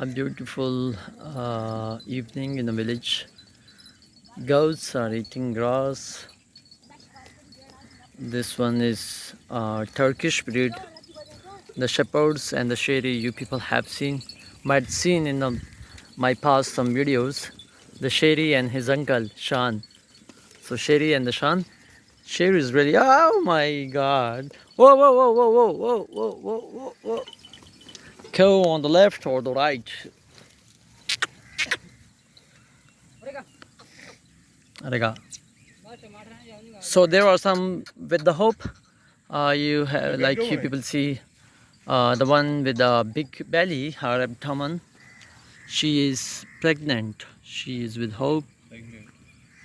A beautiful evening in the village. Goats are eating grass. This one is Turkish breed. The shepherds and the sherry you people have seen, might seen in my past some videos. The sherry and his uncle Shan. So sherry and the Shan. Sherry is really, oh my god. Whoa, whoa, whoa, whoa, whoa, whoa, whoa, whoa, whoa, whoa. Go on the left or the right. Arega. So there are some with the hope. You have, like you people see, the one with the big belly, her abdomen. She is pregnant. She is with hope.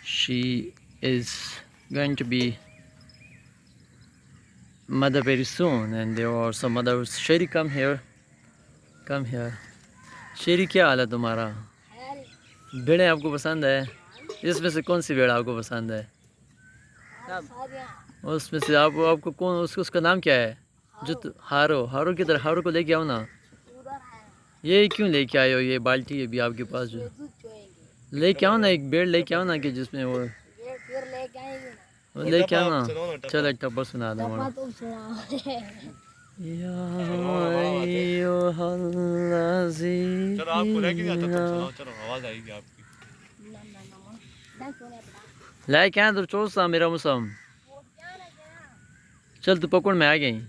She is going to be mother very soon. And there are some others. Sherry, come here. Come here. शेरी, क्या हाल है तुम्हारा? भेड़ें आपको पसंद है? इसमें से कौन सी भेड़ आपको पसंद है? उसमें से आपको कौन, उसका नाम क्या है? जो हारो, हारो किधर? हारो को लेके आओ ना। ये क्यों लेके आए हो? ये बाल्टी है भी आपके पास जो, लेके आओ ना, एक बेड़ लेके आओ ना, कि जिसमें वो लेके आओ ना। चल एक टप्पर सुना दो। चलो आपको लेके जाता, तुम सुनाओ, चलो आवाज आएगी आपकी। लेके आया तो चोर सा मेरा मुसम। चल तू पकड़, में आ गई।